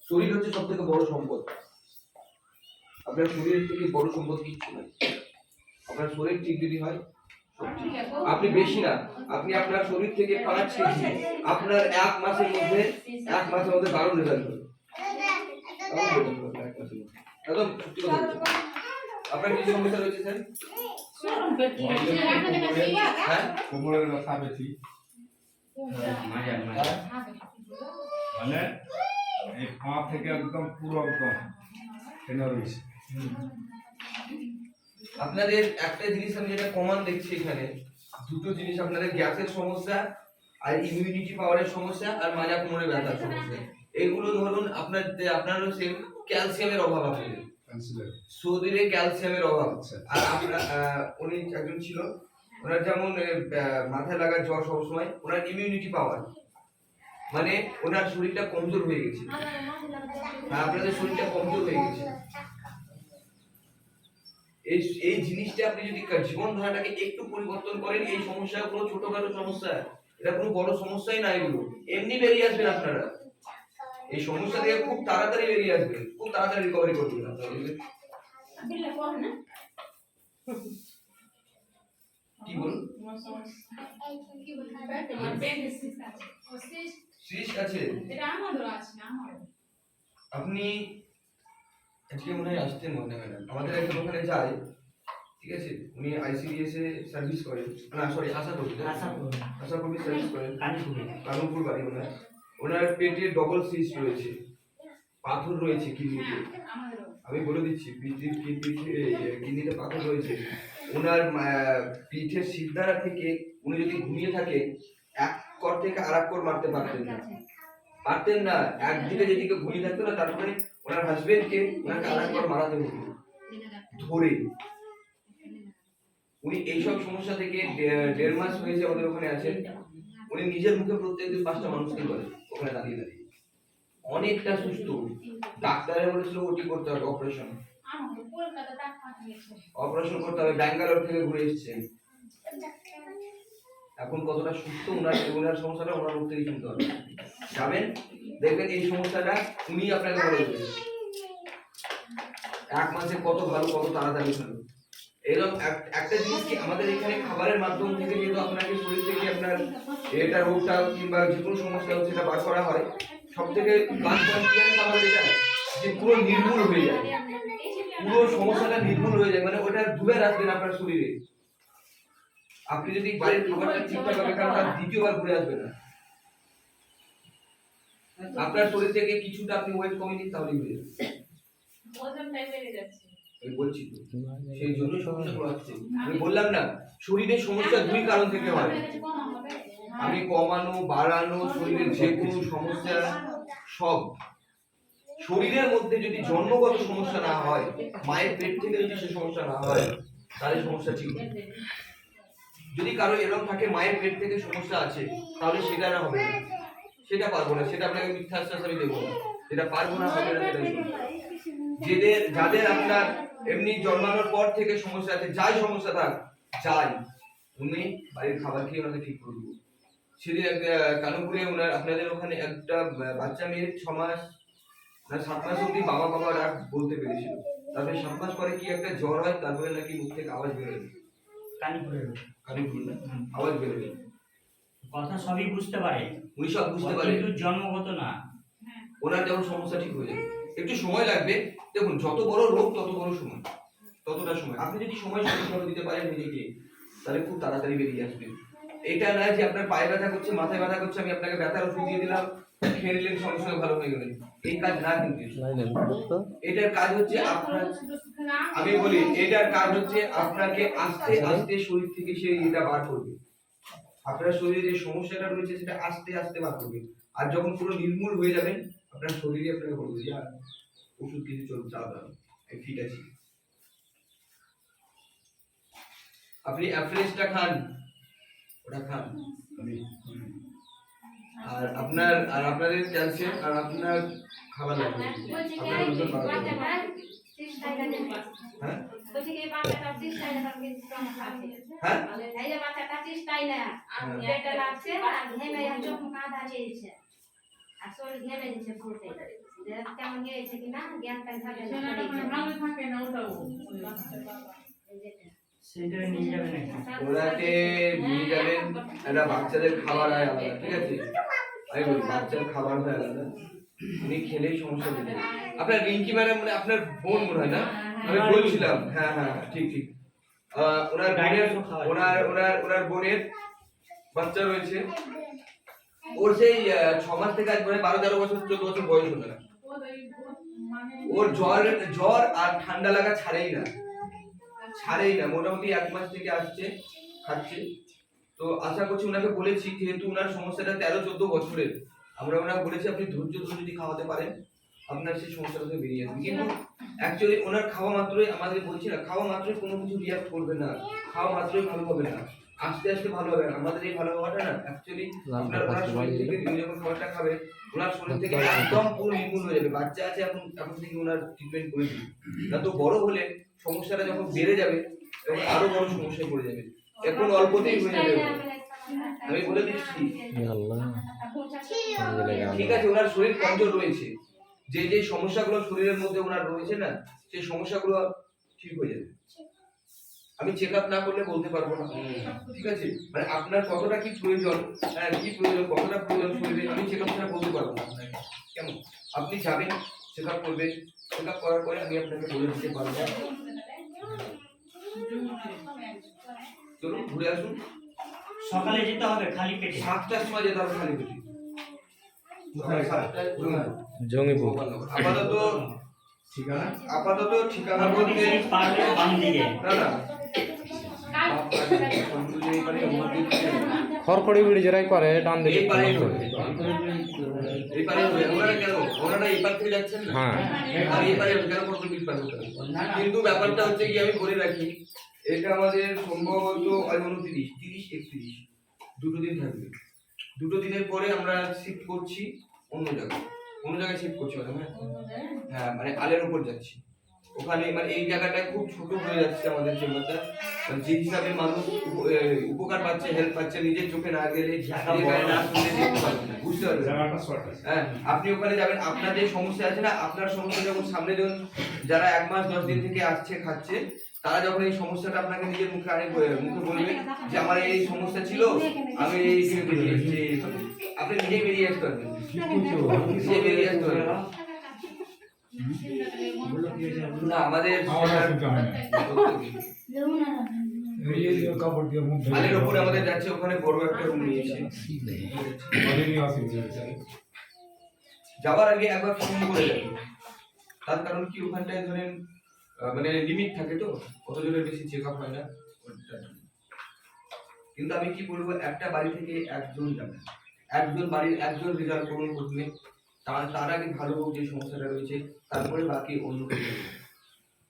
শরীর হচ্ছে সব থেকে বড় সম্পদ। আপনার শরীরের থেকে বড় সম্পদ কিচ্ছু নাই। আপনার শরীর ঠিক যদি হয়, আপনি বেশি না, আপনি আপনার শরীর থেকে 5 কেজি আপনার এক মাসের মধ্যে 12 রেজাল্ট হবে। একদম সত্যি কথা বলছি। আপনার কি সমস্যা রয়েছে স্যার? হ্যাঁ, কোমরের ব্যথা বেশি। মানে এই পা থেকে একদম পুরো একদম টেনে রয়েছে। আপনাদের একটা জিনিস আমি যেটা কমন দেখছি এখানে, দুটো জিনিস, আপনাদের গ্যাসের সমস্যা আর ইমিউনিটি পাওয়ারের সমস্যা আর মাজা কোমরে ব্যথার সমস্যা। এগুলো ধরুন আপনারও সেম ক্যালসিয়ামের অভাব, আপনাদের শরীরে ক্যালসিয়ামের অভাব। আর আপনার উনি একজন ছিল, ওনার যেমন মাথায় লাগা জ্বর সবসময়, ওনার ইমিউনিটি পাওয়ার মানে ওনার শরীরটা কমজোর হয়ে গেছে। আপনাদের শরীরটা কমজোর হয়ে গেছে। এই জিনিসটা আপনি যদি জীবনধারাটাকে একটু পরিবর্তন করেন, এই সমস্যাগুলো ছোটখাটো সমস্যা, এটা কোনো বড় সমস্যাই না, এগুলো এমনি বেরিয়ে আসবেন আপনারা। এই সমস্যা থেকে খুব তাড়াতাড়ি বেরিয়ে আসবেন, খুব তাড়াতাড়ি রিকভারি করবেন আপনারা। কি বলুন? সিস্ট আছে? আপনি আজকে মনে হয় আসতেন মনে হয় ম্যাডাম, আমাদের একটা ওখানে যায়, ঠিক আছে, উনি আইসিডিএস এ সার্ভিস করেন, না সরি আশাকর্মী সার্ভিস করেন, কানুপুর বাড়ি ওনার। ওনার পেটে ডবল সিস্ট রয়েছে, পাথর রয়েছে কিডনিতে। আমি বলে দিচ্ছি, কিডনিতে পাথর রয়েছে। ওনার পিঠের সিদ্ধারা থেকে উনি যদি ঘুমিয়ে থাকে, এক কর থেকে আরেক কর মারতে পারতেন না, একদিকে যেদিকে ঘুমিয়ে থাকতো না, তারপরে ওনার হাজবেন্ডকে ওনাকে আরেক কর মারাতে হতো ধরে। উনি এইসব সমস্যা থেকে 1.5 মাস হয়েছে আমাদের ওখানে আছেন। উনি নিজের মুখে প্রত্যেকদিন 5টা মানুষকে বলে ওখানে দাঁড়িয়ে দাঁড়িয়ে, অনেকটা সুস্থ। ডাক্তারে বলেছিল ওটি করতে হবে, অপারেশন করতে হবে, ব্যাঙ্গালোর থেকে ঘুরে এসেছেন। এখন কতটা সুস্থ ওনার সমস্যাটা ওনার মুখ থেকেই শুনতে হবে। যাবেন, দেখবেন এই সমস্যাটা উনি আপনাকে বলে দেবেন। 1 মাসে কত ভালো, কত তাড়াতাড়ি ভালো। এরকম একটা জিনিস কি, আমাদের এখানে খাবারের মাধ্যম থেকে যেহেতু আপনাকে শরীর থেকে আপনার এটা রোগটা কিংবা যে কোনো সমস্যা হচ্ছে সেটা বার করা হয়, সব থেকে আমাদের এটা যে পুরো নির্মূল হয়ে যায়, পুরো সমস্যাটা নির্মূল হয়ে যায়, মানে ওটা ধুয়ে রাখবেন আপনার শরীরে। আপনি যদি বাড়ির খাবারটা ঠিকঠাক ভাবে খান, তার দ্বিতীয়বার ঘুরে আসবে না। আপনার শরীর থেকে কিছুটা আপনি ওয়েট কমিয়ে নিন, তাহলেই হয়ে যাবে। আমি বলছি তো, সেই জন্য সমস্যা হচ্ছে। আমি বললাম না, শরীরের সমস্যা 2 কারণ থেকে হয়। আমি কমানো, বাড়ানো, শরীরের যে কোনো সমস্যা সব শরীরের মধ্যে যদি জন্মগত সমস্যা না হয়, মায়ের পেট থেকে যদি সে সমস্যা না হয়, তাহলে সমস্যা ঠিক হবে। যদি কারো এরকম থাকে মায়ের পেট থেকে সমস্যা আছে, তাহলে সেটা না হবে না, সেটা পারবো না, সেটা আপনাকে মিথ্যা আশ্বাস আমি দেবো না, যেটা পারবো না হবে না সেটা। যাদের আপনার এমনি জন্মানোর পর থেকে সমস্যা আছে, যাই সমস্যা থাক যাই, উনি বাড়ির খাবার খেয়ে ওনাকে ঠিক করে দেবো। সেদিন কানুপুরে ওনার আপনাদের ওখানে একটা বাচ্চা মেয়ে 6 মাস না 7 মাস অব্দি বাবা বাবা ডাক বলতে পেরেছিল, তারপরে 7 মাস পরে কি একটা জ্বর হয়, তারপরে নাকি মুখ থেকে আওয়াজ বেরোয়, কানুপুরে না আওয়াজ বেরোয়, কথা সবই বুঝতে পারে, উনি সব বুঝতে পারে, কিন্তু জন্মগত না। ওনার যেমন সমস্যা ঠিক হয়ে যায়, একটু সময় লাগবে। দেখুন, যত বড় রোগ তত বড় সময়, ততটা সময় আপনি যদি সময় সঠিকভাবে দিতে পারেন নিজেকে, তাহলে খুব তাড়াতাড়ি বেরিয়ে আসবেন। এটা নয় যে আপনার পায়ে ব্যথা করছে, মাথায় ব্যথা করছে, আমি আপনাকে ব্যথার ওষুধ দিয়ে দিলাম, খেয়ে নিলেন, সঙ্গে সঙ্গে ভালো হয়ে গেলেন। এই কাজ না, কিন্তু এটার কাজ হচ্ছে আপনার, আমি বলি এটার কাজ হচ্ছে আপনাকে আস্তে আস্তে শরীর থেকে সেই এটা বার করবে। আপনার শরীরে যে সমস্যাটা রয়েছে সেটা আস্তে আস্তে বার করবে। আর যখন পুরো নির্মূল হয়ে যাবেন, আপনার শরীরে আপনাকে বলবে যে ওষুধ কিছু চলছে, আমি ঠিক আছি। আপনি অ্যাফ্রেশটা খান, ওটা খান। আর আপনাদের ক্যালসিয়াম আর আপনার খাবার লাগবে, আপনার ওজন বাড়াতে হবে। হ্যাঁ আর শরীর ঘেমে দিচ্ছে পুরোটাই যে কেমন গিয়েছে কিনা জ্ঞান টান থাকে না ছেলেটা মানে ভালো থাকে না ওটাও সেটা নিয়ে যাবে নাকি? ওনাকে নিয়ে যাবেন, একটা বাচ্চাদের খাবার হয় আলাদা, ঠিক আছে? আমি বলি বাচ্চার খাবার হয় আলাদা, উনি খেলেই সমস্যা হয়ে যাবে। আপনার রিঙ্কি ম্যাডাম মানে আপনার বোন মনে হয় না? আমি বলছিলাম, হ্যাঁ হ্যাঁ ঠিক ঠিক। ওনার বোনের ওনার বোনের বাচ্চা রয়েছে। ওর সেই 6 মাস থেকে আজ মানে 12-13 বছর 14 বছর বয়স হলো না। ওর জ্বর আর ঠান্ডা লাগা ছাড়েই না, মোটামুটি 1 মাস থেকে আসছে, খাচ্ছে। তো আশা করছি, ওনাকে বলেছি যেহেতু ওনার সমস্যাটা 13-14 বছরের, আমরা ওনাকে বলেছি আপনি ধৈর্য ধরে যদি খাওয়াতে পারেন আপনার সেই সমস্যাটা থেকে বেরিয়ে যাবে। কিন্তু অ্যাকচুয়ালি ওনার খাওয়া মাত্রই, আমাদের বলছি না খাওয়া মাত্রই কোনো কিছু রিয়াক্ট করবে না, খাওয়া মাত্রই ভালো হবে না, আস্তে আস্তে ভালো হবে। আমাদের এই ভালো হওয়াটা না অ্যাকচুয়ালি ওনার শরীর থেকে উনি যখন খাবারটা খাবে ওনার শরীর থেকে একদম পুরো নির্মূল হয়ে যাবে। বাচ্চা আছে এখন থেকে ওনার ট্রিটমেন্ট করে দিই, না তো বড় হলে সমস্যাটা যখন বেড়ে যাবে তখন আরো বড় সমস্যায় পড়ে যাবে। এখন অল্পতেই হয়ে যাবে, আমি বলে দিচ্ছি। ঠিক আছে, ওনার শরীর কমজোর রয়েছে, যে যে সমস্যাগুলো শরীরের মধ্যে ওনার রয়েছে না, সেই সমস্যাগুলো ঠিক হয়ে যাবে। আমি চেক আপ না করলে বলতে পারবো না, ঠিক আছে? মানে আপনার কতটা কি প্রয়োজন, হ্যাঁ কি প্রয়োজন, কতটা প্রয়োজন শরীরে, আমি চেক আপ ছাড়া বলতে পারবো না আপনাকে। কেমন? আপনি যাবেন, চেক আপ করবেন, চেক আপ করার পরে আমি আপনাকে বলে দিতে পারবো। চলুন ঘুরে আসুন। সকালে যেতে হবে খালি পেটে। 7টার সময় যেতে হবে খালি পেটে। জঙ্গিপুর। আপাতত ঠিকানা বলতে পারলে বাম দিকে। না না খড়খড়ি বিড়ি যেরাই করে ডান দিকে। এই পারে ওনারা কেন, ওনারা এই পার থেকে যাচ্ছেন না, হ্যাঁ আর এই পারে কেন খড়খড়ি বিড়ি পার হতে হবে? কিন্তু ব্যাপারটা হচ্ছে কি, আমি বলে রাখি, এটা আমাদের সম্ভবত 29-30-31 দুটো দিন থাকবে। দুটো দিনের পরে আমরা শিফট করছি অন্য জায়গায় শিফট করছি ম্যাডাম। হ্যাঁ মানে আলের উপর যাচ্ছি, ওখানে মানে এই জায়গাটা খুব ছোট হয়ে যাচ্ছে আমাদের চেম্বারটা। মানে যে হিসাবে মানুষ উপকার পাচ্ছে, হেল্প পাচ্ছে, নিজের চোখে না গেলে না শুনলে দেখতে পারবেন না, বুঝতে পারবেন? হ্যাঁ আপনি ওখানে যাবেন, আপনার যে সমস্যা আছে না, আপনার সমস্যা যখন সামনে যখন যারা 1 মাস 10 দিন থেকে আসছে খাচ্ছে, তারা যখন এই সমস্যাটা আপনাকে নিজের মুখে মুখে বলবে যে আমার এই সমস্যা ছিল, আমি এই বেরিয়ে এসেছি, আপনি নিজেই বেরিয়ে আসতে পারবেন, নিজে বেরিয়ে আসতে পারবেন। না আমাদের আলের উপরে আমাদের যাচ্ছে, ওখানে বড় একটা রুম নিয়েছে। যাওয়ার আগে একবার ফোন করে যাবে, তার কারণ কি ওখানটায় ধরেন মানে লিমিট থাকে, তো কতজনের বেশি চেক আপ হয় না। কিন্তু আমি কি বলবো, একটা বাড়ি থেকে একজন যাবে, একজন বাড়ির একজন রেজাল্ট করুন প্রথমে, তার আগে ভালো যে সমস্যাটা রয়েছে, তারপরে বাকি অন্য কিছু,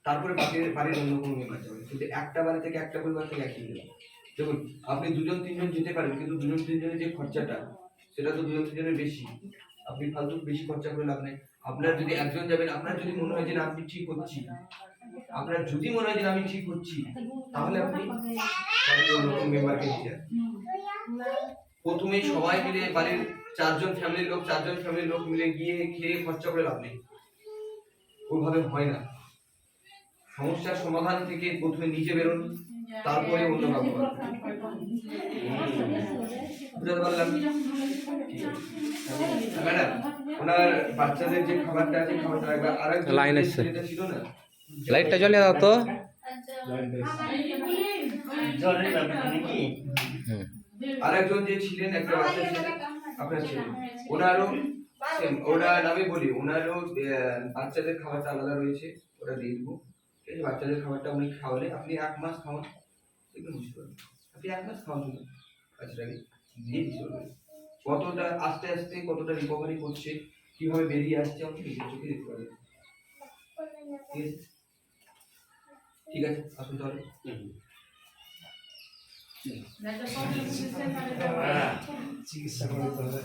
তারপরে বাকি বাড়ির অন্য কোনো মেম্বার যাবে। কিন্তু একটা বাড়ি থেকে একটা পরিবার থেকে একই যাবে। দেখুন আপনি 2-3 জন যেতে পারেন, কিন্তু 2-3 জনের যে খরচাটা, সেটা তো 2-3 জনের বেশি। আপনি ফালতু বেশি খরচা করে লাভ নেই। আপনার যদি একজন যাবেন, আপনার যদি মনে হয় যে না আপনি ঠিক হচ্ছি, তাহলে আপনি বাড়ির অন্য কোনো মেম্বারকে নিয়ে যান। প্রথমে সবাই মিলে বাড়ির 4জন ফ্যামিলির লোক মিলে গিয়ে খেয়ে খরচা করে লাভ নেই, ওইভাবে হয় না। সমস্যার সমাধান থেকে প্রথমে নিজে বেরোন, তারপরে অন্য কাউকে বুঝতে পারলাম। ম্যাডাম ওনার বাচ্চাদের যে খাবারটা আছে, খাবারটা একবার আরেকজন লাইন আছে, যেটা ছিল না, লাইটটা জ্বলিয়ে দাও তো। জলের ব্যাপার নাকি? আরেকজন যে ছিলেন একটা বাচ্চা ছিলেন আপনার ছিলেন, ওনারও ওনার আমি বলি ওনারও বাচ্চাদের খাবারটা আলাদা রয়েছে, ওটা দিয়ে দেবো। ঠিক আছে, বাচ্চাদের খাবারটা উনি খাওয়ালে আপনি 1 মাস খাওয়ান, দেখবেন বুঝতে পারবেন। আপনি 1 মাস খাওয়ান শুধু বাচ্চাটাকে, দিয়ে দিতে পারবেন কতটা আস্তে আস্তে কতটা রিকভারি করছে, কিভাবে বেরিয়ে আসছে, আপনি নিজের চোখে দেখতে পারবেন। ঠিক আছে, আসুন তাহলে। চিকিৎসা করতে হবে।